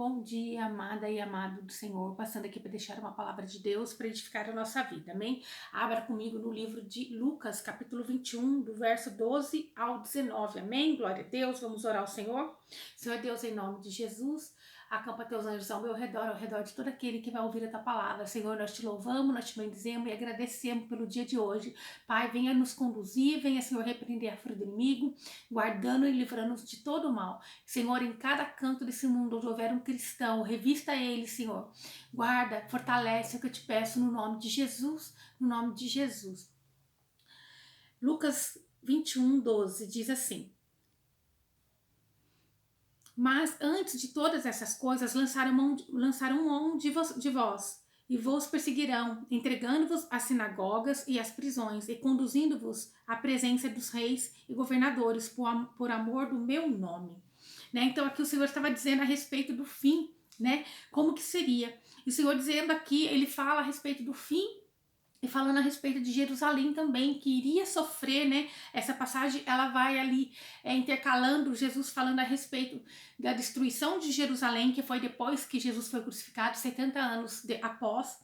Bom dia, amada e amado do Senhor, passando aqui para deixar uma palavra de Deus para edificar a nossa vida, amém? Abra comigo no livro de Lucas, capítulo 21, do verso 12 ao 19, amém? Glória a Deus, vamos orar ao Senhor. Senhor Deus, em nome de Jesus, acampa teus anjos ao meu redor, ao redor de todo aquele que vai ouvir a tua palavra. Senhor, nós te louvamos, nós te bendizemos e agradecemos pelo dia de hoje. Pai, venha nos conduzir, venha, Senhor, repreender a fúria do inimigo, guardando e livrando-nos de todo o mal. Senhor, em cada canto desse mundo onde houver um cristão, revista ele, Senhor. Guarda, fortalece, é o que eu te peço no nome de Jesus, no nome de Jesus. Lucas 21, 12 diz assim: Mas antes de todas essas coisas, lançaram mão de vós, e vos perseguirão, entregando-vos às sinagogas e às prisões, e conduzindo-vos à presença dos reis e governadores, por amor do meu nome. Né? Então aqui o Senhor estava dizendo a respeito do fim, né? Como que seria? E o Senhor dizendo aqui, ele fala a respeito do fim e falando a respeito de Jerusalém também, que iria sofrer, né? Essa passagem, ela vai ali intercalando Jesus falando a respeito da destruição de Jerusalém, que foi depois que Jesus foi crucificado, 70 anos após,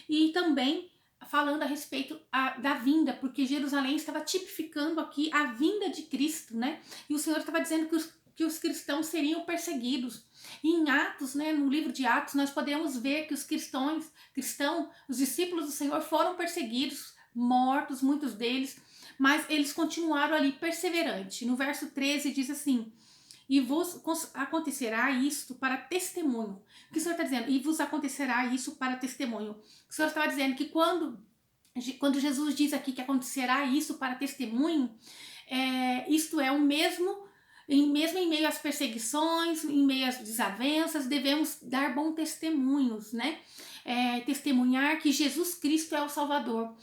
e também falando a respeito da vinda, porque Jerusalém estava tipificando aqui a vinda de Cristo, né? E o Senhor estava dizendo que os cristãos seriam perseguidos. E em Atos, né, no livro de Atos, nós podemos ver que os os discípulos do Senhor foram perseguidos, mortos, muitos deles, mas eles continuaram ali perseverantes. No verso 13 diz assim: e vos acontecerá isto para testemunho. O que o Senhor está dizendo? E vos acontecerá isso para testemunho. O Senhor estava dizendo que quando Jesus diz aqui que acontecerá isso para testemunho, isto é o mesmo em meio às perseguições, em meio às desavenças, devemos dar bons testemunhos, né? Testemunhar que Jesus Cristo é o Salvador.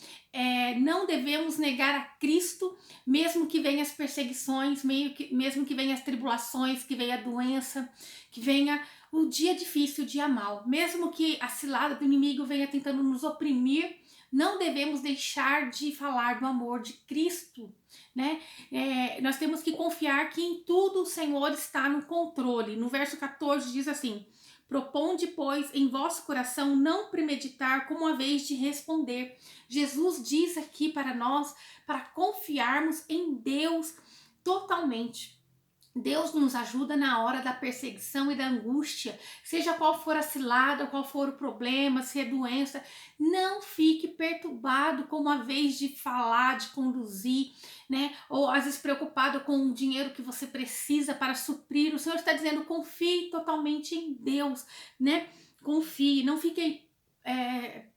Não devemos negar a Cristo, mesmo que venham as perseguições, mesmo que venham as tribulações, que venha a doença, que venha o dia difícil, o dia mau. Mesmo que a cilada do inimigo venha tentando nos oprimir, não devemos deixar de falar do amor de Cristo, né? Nós temos que confiar que em tudo o Senhor está no controle. No verso 14 diz assim: proponde, pois, em vosso coração não premeditar como a vez de responder. Jesus diz aqui para nós, para confiarmos em Deus totalmente. Deus nos ajuda na hora da perseguição e da angústia, seja qual for a cilada, qual for o problema, se é doença. Não fique perturbado com uma vez de falar, de conduzir, né? Ou às vezes preocupado com o dinheiro que você precisa para suprir. O Senhor está dizendo: confie totalmente em Deus, né? Confie, não fique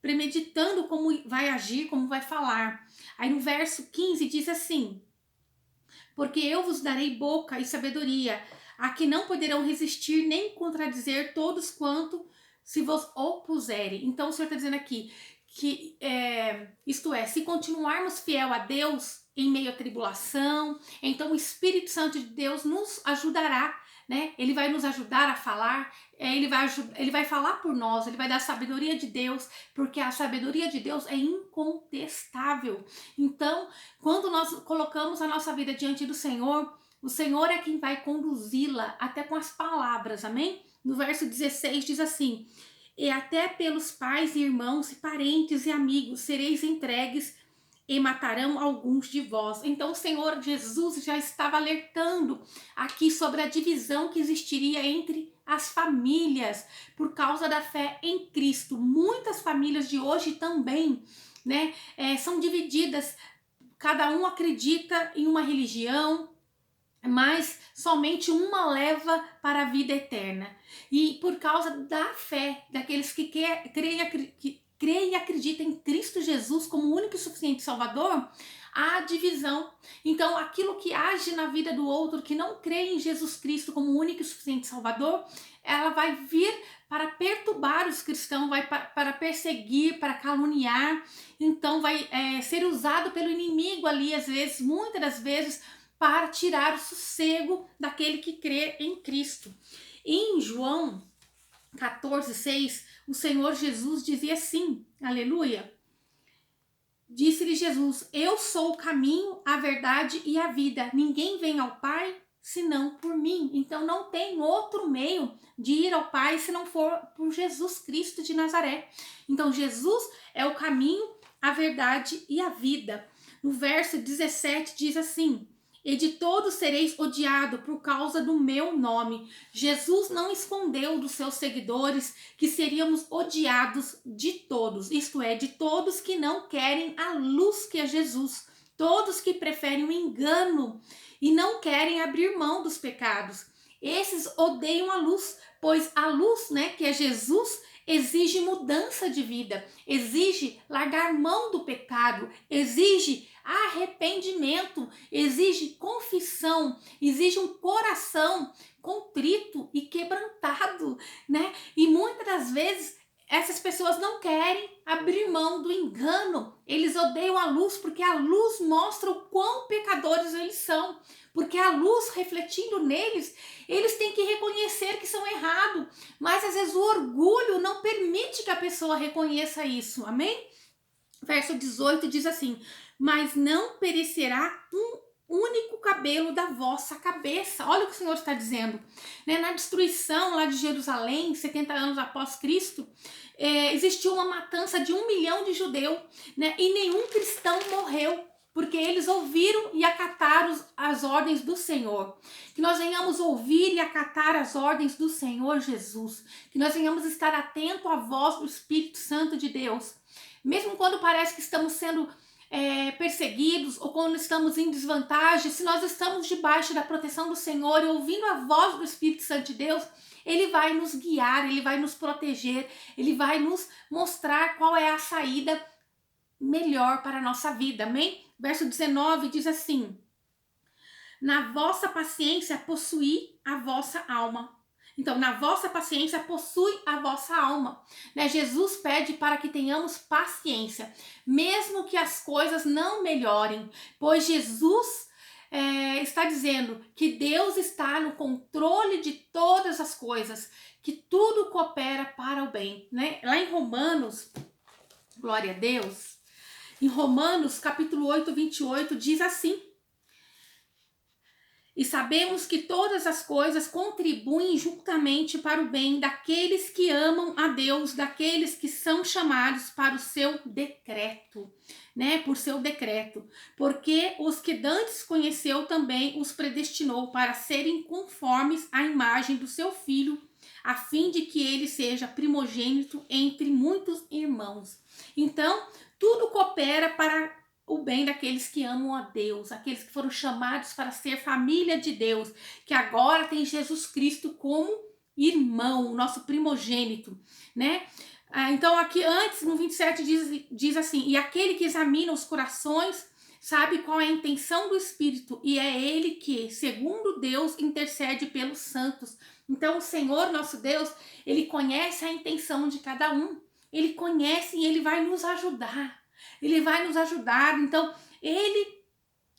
premeditando como vai agir, como vai falar. Aí no verso 15 diz assim: porque eu vos darei boca e sabedoria, a que não poderão resistir nem contradizer todos quanto se vos opuserem. Então o Senhor está dizendo aqui que, isto é, se continuarmos fiel a Deus em meio à tribulação, então o Espírito Santo de Deus nos ajudará, né? Ele vai nos ajudar a falar, ele vai falar por nós, ele vai dar a sabedoria de Deus, porque a sabedoria de Deus é incontestável. Então, quando nós colocamos a nossa vida diante do Senhor, o Senhor é quem vai conduzi-la até com as palavras, amém? No verso 16 diz assim: e até pelos pais e irmãos e parentes e amigos sereis entregues e matarão alguns de vós. Então o Senhor Jesus já estava alertando aqui sobre a divisão que existiria entre as famílias por causa da fé em Cristo. Muitas famílias de hoje também, né, são divididas. Cada um acredita em uma religião, mas somente uma leva para a vida eterna. E por causa da fé daqueles que creem e acreditam em Cristo Jesus como o único e suficiente Salvador, há divisão. Então aquilo que age na vida do outro, que não crê em Jesus Cristo como o único e suficiente Salvador, ela vai vir para perturbar os cristãos, vai para perseguir, para caluniar. Então vai ser usado pelo inimigo ali, às vezes, muitas das vezes, para tirar o sossego daquele que crê em Cristo. Em João 14:6, o Senhor Jesus dizia assim, aleluia: disse-lhe Jesus: eu sou o caminho, a verdade e a vida. Ninguém vem ao Pai senão por mim. Então não tem outro meio de ir ao Pai se não for por Jesus Cristo de Nazaré. Então Jesus é o caminho, a verdade e a vida. No verso 17 diz assim: e de todos sereis odiado por causa do meu nome. Jesus não escondeu dos seus seguidores que seríamos odiados de todos, isto é, de todos que não querem a luz que é Jesus, todos que preferem o engano e não querem abrir mão dos pecados. Esses odeiam a luz, pois a luz, né, que é Jesus, exige mudança de vida, exige largar mão do pecado, exige arrependimento, exige confissão, exige um coração contrito e quebrantado, né? E muitas das vezes essas pessoas não querem abrir mão do engano. Eles odeiam a luz porque a luz mostra o quão pecadores eles são. Porque a luz refletindo neles, eles têm que reconhecer que são errados. Mas às vezes o orgulho não permite que a pessoa reconheça isso. Amém? Verso 18 diz assim: mas não perecerá um único cabelo da vossa cabeça. Olha o que o Senhor está dizendo. Né? Na destruição lá de Jerusalém, 70 anos após Cristo, existiu uma matança de 1 milhão de judeus, né? E nenhum cristão morreu, porque eles ouviram e acataram as ordens do Senhor. Que nós venhamos ouvir e acatar as ordens do Senhor Jesus. Que nós venhamos estar atentos à voz do Espírito Santo de Deus. Mesmo quando parece que estamos sendo perseguidos ou quando estamos em desvantagem, se nós estamos debaixo da proteção do Senhor e ouvindo a voz do Espírito Santo de Deus, Ele vai nos guiar, Ele vai nos proteger, Ele vai nos mostrar qual é a saída melhor para a nossa vida, amém? Verso 19 diz assim: na vossa paciência possuí a vossa alma. Então, na vossa paciência possui a vossa alma. Né? Jesus pede para que tenhamos paciência, mesmo que as coisas não melhorem, pois Jesus está dizendo que Deus está no controle de todas as coisas, que tudo coopera para o bem. Né? Lá em Romanos, glória a Deus, em Romanos capítulo 8, 28, diz assim: e sabemos que todas as coisas contribuem juntamente para o bem daqueles que amam a Deus, daqueles que são chamados para o seu decreto, né? Por seu decreto. Porque os que dantes conheceu também os predestinou para serem conformes à imagem do seu Filho, a fim de que ele seja primogênito entre muitos irmãos. Então, tudo coopera para o bem daqueles que amam a Deus, aqueles que foram chamados para ser família de Deus, que agora tem Jesus Cristo como irmão, nosso primogênito, né? Então aqui antes, no 27, diz assim: e aquele que examina os corações sabe qual é a intenção do Espírito, e é ele que, segundo Deus, intercede pelos santos. Então o Senhor, nosso Deus, ele conhece a intenção de cada um, ele conhece e ele vai nos ajudar. Ele vai nos ajudar, então ele,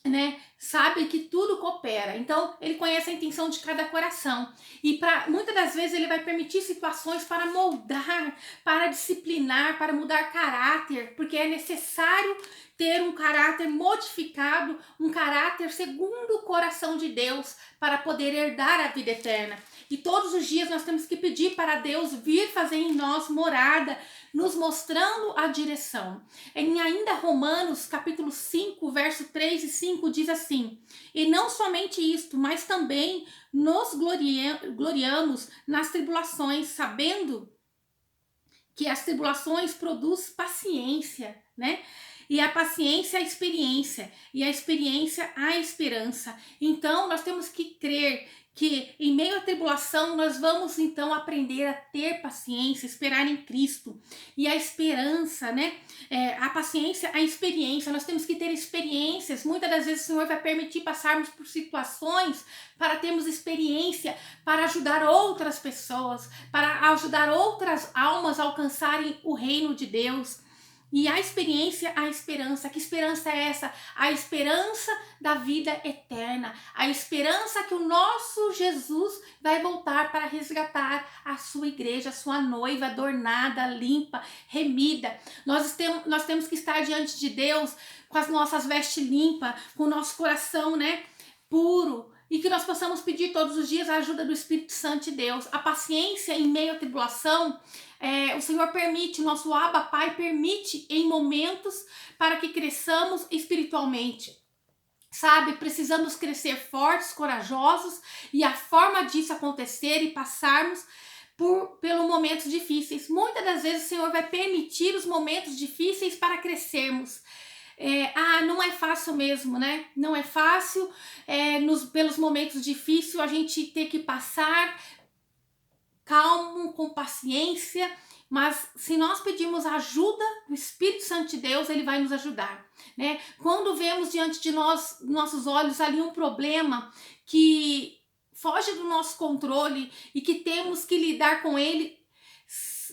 né, sabe que tudo coopera, então ele conhece a intenção de cada coração e muitas das vezes ele vai permitir situações para moldar, para disciplinar, para mudar caráter, porque é necessário ter um caráter modificado, um caráter segundo o coração de Deus para poder herdar a vida eterna. E todos os dias nós temos que pedir para Deus vir fazer em nós morada, nos mostrando a direção. Em ainda Romanos, capítulo 5, verso 3 e 5, diz assim: e não somente isto, mas também nos gloriamos nas tribulações, sabendo que as tribulações produzem paciência, né? E a paciência, a experiência, e a experiência, a esperança. Então, nós temos que crer que em meio à tribulação nós vamos então aprender a ter paciência, esperar em Cristo. E a esperança, né? A paciência, a experiência. Nós temos que ter experiências. Muitas das vezes o Senhor vai permitir passarmos por situações para termos experiência, para ajudar outras pessoas, para ajudar outras almas a alcançarem o reino de Deus. E a experiência, a esperança. Que esperança é essa? A esperança da vida eterna. A esperança que o nosso Jesus vai voltar para resgatar a sua igreja, a sua noiva adornada, limpa, remida. Nós temos que estar diante de Deus com as nossas vestes limpas, com o nosso coração, né, puro, e que nós possamos pedir todos os dias a ajuda do Espírito Santo de Deus, a paciência em meio à tribulação. O Senhor permite, nosso Abba Pai permite em momentos para que cresçamos espiritualmente. Sabe, precisamos crescer fortes, corajosos, e a forma disso acontecer e passarmos pelos momentos difíceis. Muitas das vezes o Senhor vai permitir os momentos difíceis para crescermos. Não é fácil mesmo, né? Não é fácil, pelos momentos difíceis a gente ter que passar calmo, com paciência, mas se nós pedirmos a ajuda do Espírito Santo de Deus, ele vai nos ajudar, né? Quando vemos diante de nós, nossos olhos ali um problema que foge do nosso controle e que temos que lidar com ele,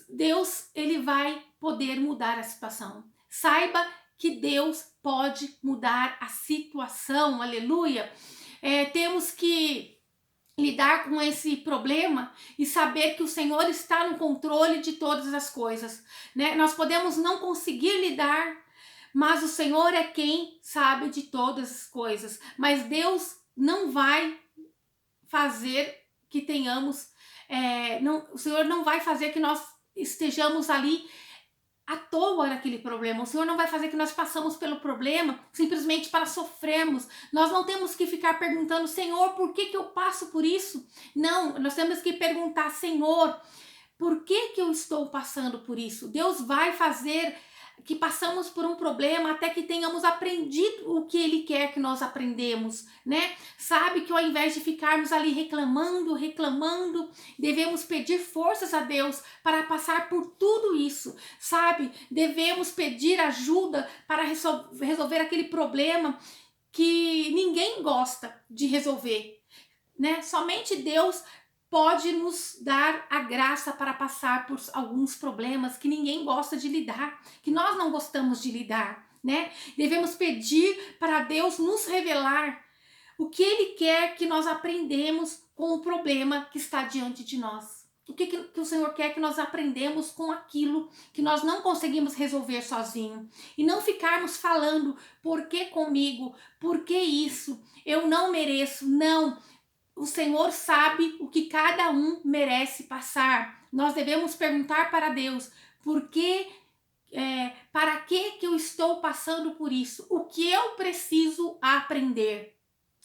Deus, ele vai poder mudar a situação. Saiba que Deus pode mudar a situação, aleluia. Temos que lidar com esse problema e saber que o Senhor está no controle de todas as coisas, né? Nós podemos não conseguir lidar, mas o Senhor é quem sabe de todas as coisas. Mas Deus não vai fazer que tenhamos, o Senhor não vai fazer que nós estejamos ali à toa naquele problema. O Senhor não vai fazer que nós passamos pelo problema simplesmente para sofrermos. Nós não temos que ficar perguntando, Senhor, por que eu passo por isso? Não, nós temos que perguntar, Senhor, por que eu estou passando por isso? Deus vai fazer que passamos por um problema até que tenhamos aprendido o que Ele quer que nós aprendemos, né? Sabe que ao invés de ficarmos ali reclamando, devemos pedir forças a Deus para passar por tudo isso, sabe? Devemos pedir ajuda para resolver aquele problema que ninguém gosta de resolver, né? Somente Deus pode nos dar a graça para passar por alguns problemas que ninguém gosta de lidar, que nós não gostamos de lidar, né? Devemos pedir para Deus nos revelar o que Ele quer que nós aprendemos com o problema que está diante de nós. O que o Senhor quer que nós aprendemos com aquilo que nós não conseguimos resolver sozinho. E não ficarmos falando, por que comigo? Por que isso? Eu não mereço. Não. O Senhor sabe o que cada um merece passar. Nós devemos perguntar para Deus, para que eu estou passando por isso? O que eu preciso aprender?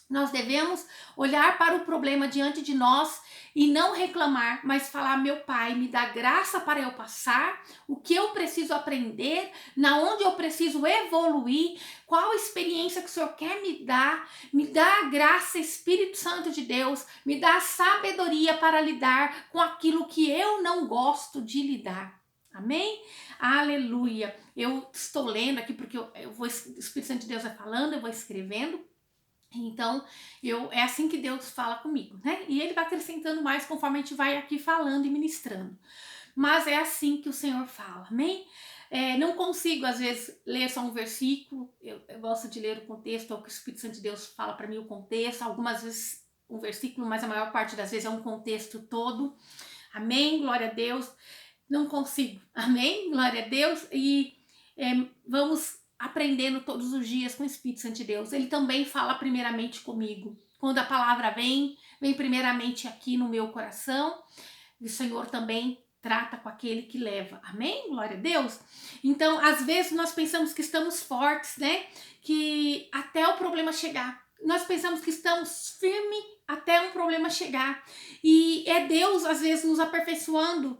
Nós devemos olhar para o problema diante de nós e não reclamar, mas falar, meu Pai, me dá graça para eu passar, o que eu preciso aprender, na onde eu preciso evoluir, qual experiência que o Senhor quer me dá a graça, Espírito Santo de Deus, me dá a sabedoria para lidar com aquilo que eu não gosto de lidar. Amém? Aleluia! Eu estou lendo aqui porque o Espírito Santo de Deus vai falando, eu vou escrevendo. Então, é assim que Deus fala comigo, né? E Ele vai acrescentando mais conforme a gente vai aqui falando e ministrando. Mas é assim que o Senhor fala, amém? Não consigo, às vezes, ler só um versículo. Eu gosto de ler o contexto, é o que o Espírito Santo de Deus fala para mim, o contexto. Algumas vezes um versículo, mas a maior parte das vezes é um contexto todo. Amém? Glória a Deus. Não consigo, amém? Glória a Deus. E vamos aprendendo todos os dias com o Espírito Santo de Deus. Ele também fala primeiramente comigo. Quando a palavra vem primeiramente aqui no meu coração. E o Senhor também trata com aquele que leva. Amém? Glória a Deus. Então, às vezes nós pensamos que estamos fortes, né? Que até o problema chegar. Nós pensamos que estamos firmes até um problema chegar. E é Deus, às vezes, nos aperfeiçoando,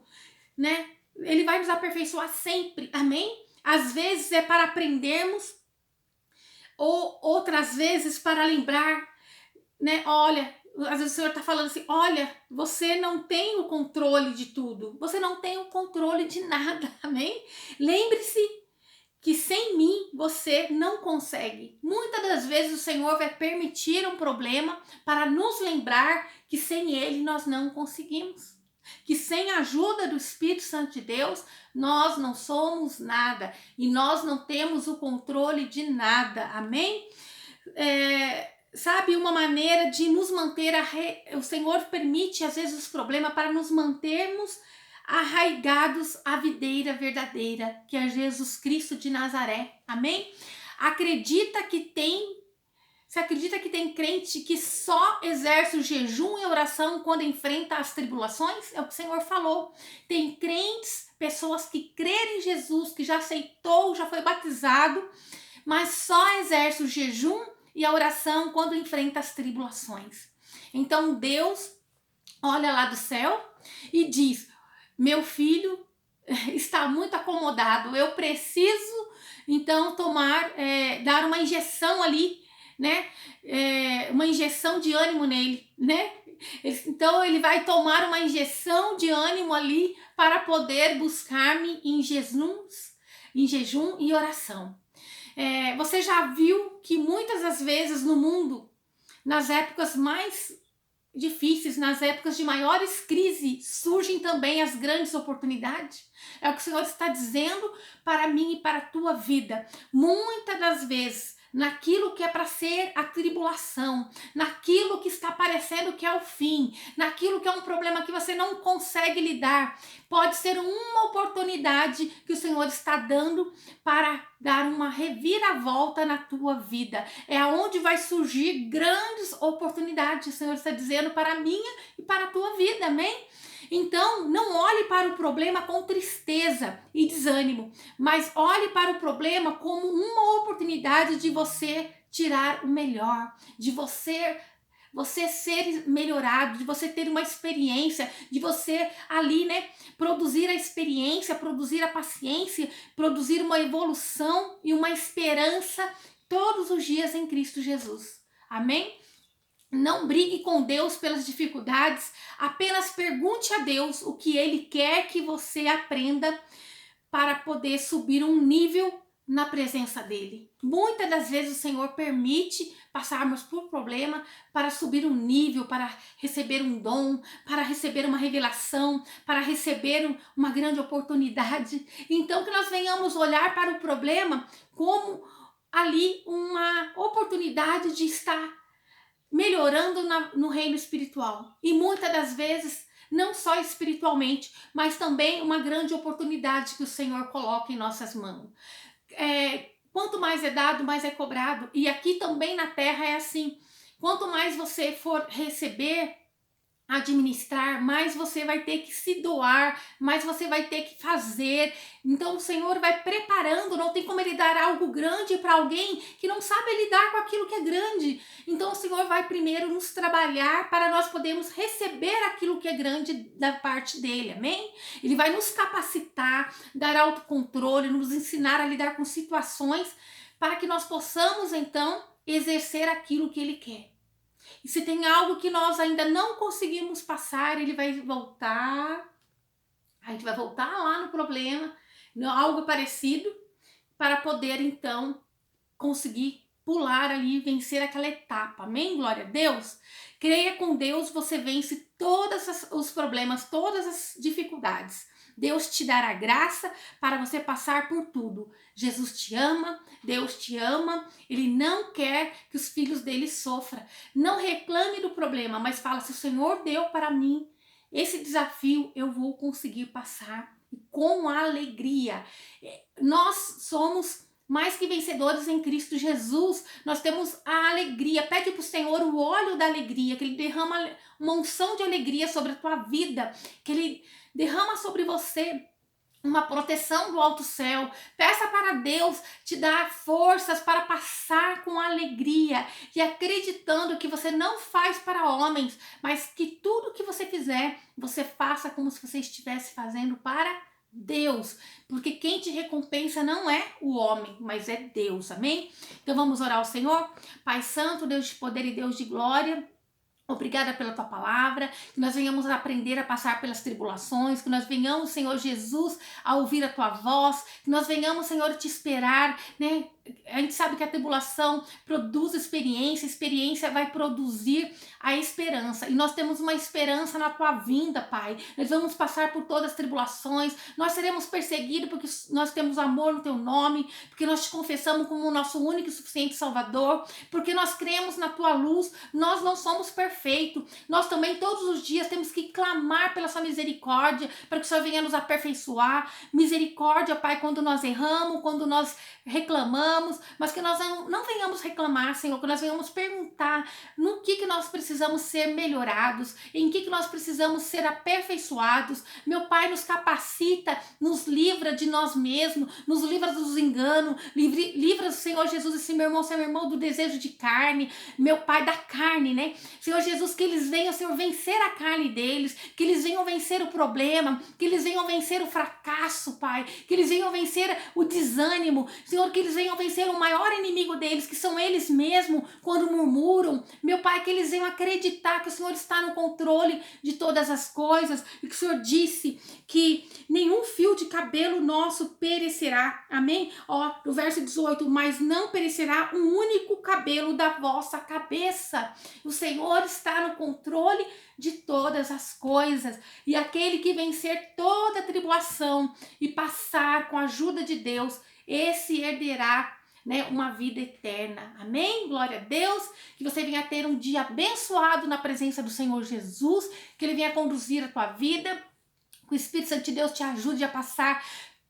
né? Ele vai nos aperfeiçoar sempre. Amém? Às vezes é para aprendermos, ou outras vezes para lembrar, né? Olha, às vezes o Senhor está falando assim, olha, você não tem o controle de tudo, você não tem o controle de nada, amém? Lembre-se que sem mim você não consegue. Muitas das vezes o Senhor vai permitir um problema para nos lembrar que sem Ele nós não conseguimos. Que sem a ajuda do Espírito Santo de Deus, nós não somos nada e nós não temos o controle de nada, amém? Sabe, uma maneira de nos manter, o Senhor permite às vezes os problemas para nos mantermos arraigados à videira verdadeira, que é Jesus Cristo de Nazaré, amém? Acredita que tem Você acredita que tem crente que só exerce o jejum e oração quando enfrenta as tribulações? É o que o Senhor falou. Tem crentes, pessoas que creem em Jesus, que já aceitou, já foi batizado, mas só exerce o jejum e a oração quando enfrenta as tribulações. Então Deus olha lá do céu e diz: meu filho está muito acomodado, eu preciso então dar uma injeção ali, né? Uma injeção de ânimo nele, né? Então ele vai tomar uma injeção de ânimo ali para poder buscar-me em jejum e oração. Você já viu que muitas das vezes no mundo, nas épocas mais difíceis, nas épocas de maiores crises, surgem também as grandes oportunidades? É o que o Senhor está dizendo para mim e para a tua vida. Muitas das vezes, naquilo que é para ser a tribulação, naquilo que está parecendo que é o fim, naquilo que é um problema que você não consegue lidar, pode ser uma oportunidade que o Senhor está dando para dar uma reviravolta na tua vida. É aonde vai surgir grandes oportunidades. O Senhor está dizendo para a minha e para a tua vida, amém? Então, não olhe para o problema com tristeza e desânimo, mas olhe para o problema como uma oportunidade de você tirar o melhor, de você ser melhorado, de você ter uma experiência, de você ali, né, produzir a experiência, produzir a paciência, produzir uma evolução e uma esperança todos os dias em Cristo Jesus. Amém? Não brigue com Deus pelas dificuldades, apenas pergunte a Deus o que Ele quer que você aprenda para poder subir um nível na presença dEle. Muitas das vezes o Senhor permite passarmos por problema para subir um nível, para receber um dom, para receber uma revelação, para receber uma grande oportunidade. Então que nós venhamos olhar para o problema como ali uma oportunidade de estar melhorando no reino espiritual. E muitas das vezes, não só espiritualmente, mas também uma grande oportunidade que o Senhor coloca em nossas mãos. Quanto mais é dado, mais é cobrado. E aqui também na terra é assim. Quanto mais você for receber, administrar, mais você vai ter que se doar, mais você vai ter que fazer. Então o Senhor vai preparando, não tem como Ele dar algo grande para alguém que não sabe lidar com aquilo que é grande. Então o Senhor vai primeiro nos trabalhar para nós podermos receber aquilo que é grande da parte dEle, amém? Ele vai nos capacitar, dar autocontrole, nos ensinar a lidar com situações para que nós possamos então exercer aquilo que Ele quer. E se tem algo que nós ainda não conseguimos passar, Ele vai voltar, a gente vai voltar lá no problema, algo parecido, para poder então conseguir pular ali, vencer aquela etapa, amém? Glória a Deus. Creia com Deus, você vence todos os problemas, todas as dificuldades. Deus te dará graça para você passar por tudo. Jesus te ama, Deus te ama, Ele não quer que os filhos dele sofram. Não reclame do problema, mas fala: se o Senhor deu para mim esse desafio, eu vou conseguir passar com alegria. Nós somos mais que vencedores em Cristo Jesus. Nós temos a alegria. Pede para o Senhor o óleo da alegria, que Ele derrama uma unção de alegria sobre a tua vida, que Ele derrama sobre você uma proteção do alto céu. Peça para Deus te dar forças para passar com alegria e acreditando que você não faz para homens, mas que tudo que você fizer, você faça como se você estivesse fazendo para Deus, porque quem te recompensa não é o homem, mas é Deus, amém? Então vamos orar ao Senhor. Pai Santo, Deus de poder e Deus de glória, obrigada pela tua palavra, que nós venhamos a aprender a passar pelas tribulações, que nós venhamos, Senhor Jesus, a ouvir a tua voz, que nós venhamos, Senhor, te esperar, né? A gente sabe que a tribulação produz experiência, a experiência vai produzir a esperança. E nós temos uma esperança na tua vinda, Pai. Nós vamos passar por todas as tribulações, nós seremos perseguidos porque nós temos amor no teu nome, porque nós te confessamos como o nosso único e suficiente Salvador, porque nós cremos na tua luz. Nós não somos perfeitos. Nós também todos os dias temos que clamar pela sua misericórdia, para que o Senhor venha nos aperfeiçoar. Misericórdia, Pai, quando nós erramos, quando nós reclamamos, erramos, mas que nós não venhamos reclamar, Senhor, que nós venhamos perguntar no que nós precisamos ser melhorados, em que nós precisamos ser aperfeiçoados. Meu Pai, nos capacita, nos livra de nós mesmos, nos livra dos enganos, livra, Senhor Jesus, esse meu irmão, do desejo de carne, meu Pai, da carne, né? Senhor Jesus, que eles venham, Senhor, vencer a carne deles, que eles venham vencer o problema, que eles venham vencer o fracasso, Pai, que eles venham vencer o desânimo, Senhor, que eles venham vencer o maior inimigo deles, que são eles mesmos, quando murmuram, meu Pai, que eles venham acreditar que o Senhor está no controle de todas as coisas, e que o Senhor disse que nenhum fio de cabelo nosso perecerá, amém? Ó, no verso 18, mas não perecerá um único cabelo da vossa cabeça. O Senhor está no controle de todas as coisas, e aquele que vencer toda a tribulação e passar com a ajuda de Deus, esse herderá, né, uma vida eterna. Amém? Glória a Deus. Que você venha ter um dia abençoado na presença do Senhor Jesus, que Ele venha conduzir a tua vida, que o Espírito Santo de Deus te ajude a passar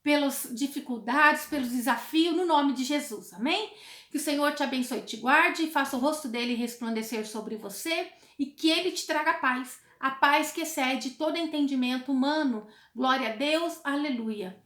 pelas dificuldades, pelos desafios, no nome de Jesus. Amém? Que o Senhor te abençoe e te guarde, e faça o rosto dele resplandecer sobre você, e que ele te traga paz, a paz que excede todo entendimento humano. Glória a Deus, aleluia.